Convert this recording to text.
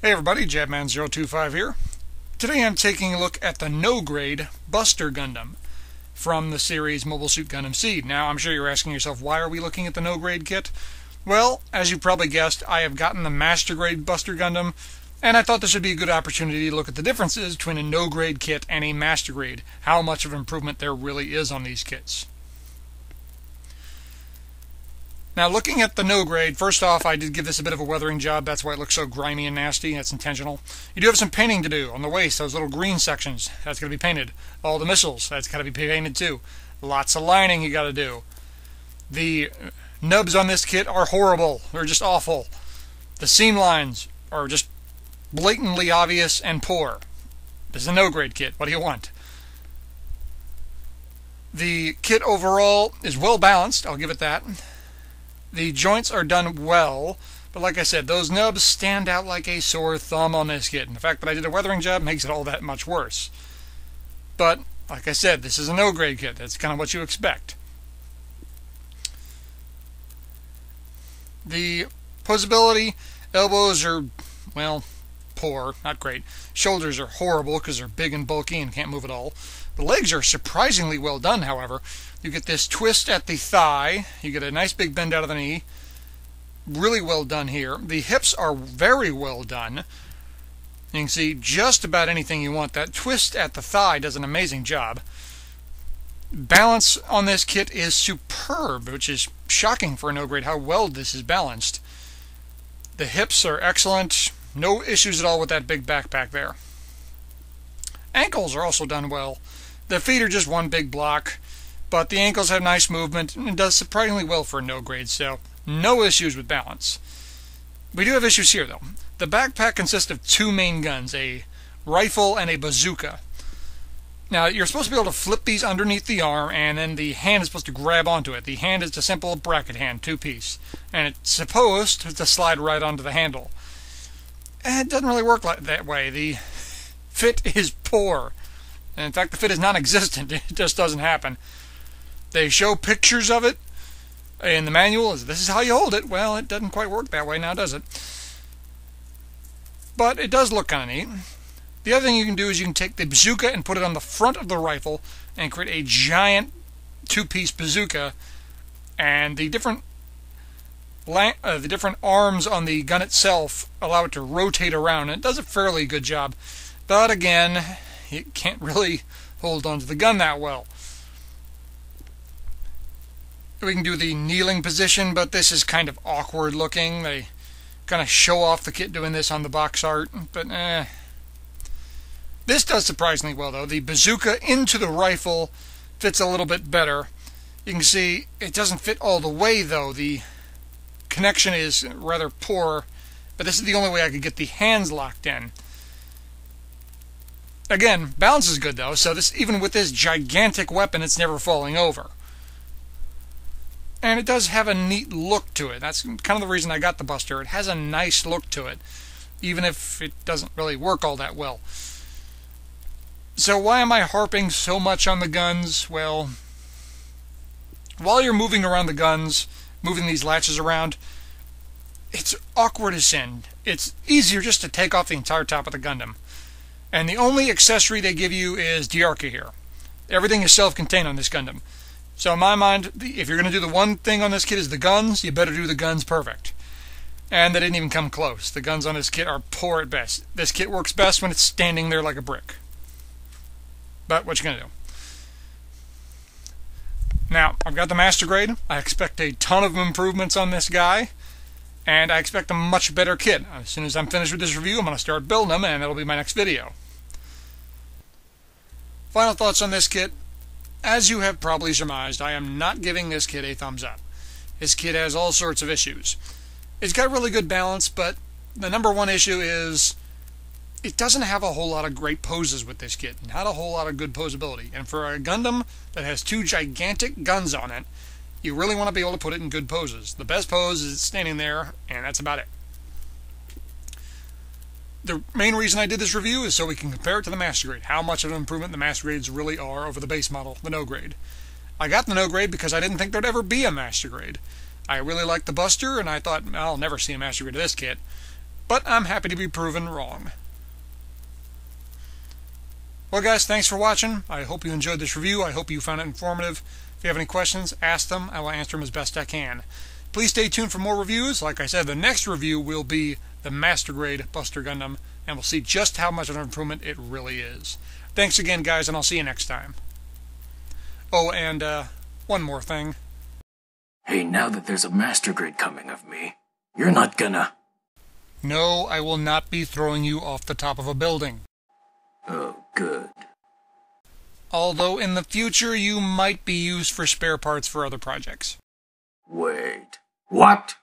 Hey everybody, Jabman025 here. Today I'm taking a look at the no-grade Buster Gundam from the series Mobile Suit Gundam Seed. Now I'm sure you're asking yourself, why are we looking at the no-grade kit? Well, as you probably guessed, I have gotten the Master Grade Buster Gundam, and I thought this would be a good opportunity to look at the differences between a no-grade kit and a Master Grade, how much of an improvement there really is on these kits. Now, looking at the no-grade, first off, I did give this a bit of a weathering job. That's why it looks so grimy and nasty. That's intentional. You do have some painting to do on the waist, those little green sections. That's going to be painted. All the missiles, that's got to be painted too. Lots of lining you got to do. The nubs on this kit are horrible. They're just awful. The seam lines are just blatantly obvious and poor. This is a no-grade kit. What do you want? The kit overall is well balanced. I'll give it that. The joints are done well, but like I said, those nubs stand out like a sore thumb on this kit. And the fact that I did a weathering job makes it all that much worse. But, like I said, this is a no-grade kit. That's kind of what you expect. The posability, elbows are, well, poor, not great. Shoulders are horrible because they're big and bulky and can't move at all. The legs are surprisingly well done, however. You get this twist at the thigh. You get a nice big bend out of the knee. Really well done here. The hips are very well done. You can see just about anything you want. That twist at the thigh does an amazing job. Balance on this kit is superb, which is shocking for a no-grade how well this is balanced. The hips are excellent. No issues at all with that big backpack there. Ankles are also done well. The feet are just one big block, but the ankles have nice movement, and it does surprisingly well for a no-grade, so no issues with balance. We do have issues here, though. The backpack consists of two main guns, a rifle and a bazooka. Now, you're supposed to be able to flip these underneath the arm, and then the hand is supposed to grab onto it. The hand is a simple bracket hand, two-piece, and it's supposed to slide right onto the handle. And it doesn't really work like that way. The fit is poor. And in fact, the fit is non-existent. It just doesn't happen. They show pictures of it in the manual. This is how you hold it. Well, it doesn't quite work that way now, does it? But it does look kind of neat. The other thing you can do is you can take the bazooka and put it on the front of the rifle and create a giant two-piece bazooka. And the different arms on the gun itself allow it to rotate around. And it does a fairly good job. But again, it can't really hold onto the gun that well. We can do the kneeling position, but this is kind of awkward looking. They kind of show off the kit doing this on the box art, but This does surprisingly well, though. The bazooka into the rifle fits a little bit better. You can see it doesn't fit all the way, though. The connection is rather poor, but this is the only way I could get the hands locked in. Again, balance is good, though, so this, even with this gigantic weapon, it's never falling over. And it does have a neat look to it. That's kind of the reason I got the Buster. It has a nice look to it, even if it doesn't really work all that well. So why am I harping so much on the guns? Well, while you're moving around the guns, moving these latches around, it's awkward as sin. It's easier just to take off the entire top of the Gundam. And the only accessory they give you is Diarca here. Everything is self-contained on this Gundam. So in my mind, if you're going to do the one thing on this kit is the guns, you better do the guns perfect. And they didn't even come close. The guns on this kit are poor at best. This kit works best when it's standing there like a brick. But what you going to do? Now, I've got the Master Grade. I expect a ton of improvements on this guy. And I expect a much better kit. As soon as I'm finished with this review, I'm going to start building them, and that'll be my next video. Final thoughts on this kit. As you have probably surmised, I am not giving this kit a thumbs up. This kit has all sorts of issues. It's got really good balance, but the number one issue is it doesn't have a whole lot of great poses with this kit. Not a whole lot of good posability. And for a Gundam that has two gigantic guns on it, you really want to be able to put it in good poses. The best pose is standing there, and that's about it. The main reason I did this review is so we can compare it to the Master Grade, how much of an improvement the Master Grades really are over the base model, the No Grade. I got the No Grade because I didn't think there'd ever be a Master Grade. I really liked the Buster, and I thought, I'll never see a Master Grade of this kit. but I'm happy to be proven wrong. Well guys, thanks for watching. I hope you enjoyed this review. I hope you found it informative. If you have any questions, ask them. I will answer them as best I can. Please stay tuned for more reviews. Like I said, the next review will be the Master Grade Buster Gundam, and we'll see just how much of an improvement it really is. Thanks again, guys, and I'll see you next time. Oh, and one more thing. Hey, now that there's a Master Grade coming of me, you're not gonna... No, I will not be throwing you off the top of a building. Oh, good. Although in the future you might be used for spare parts for other projects. Wait. What?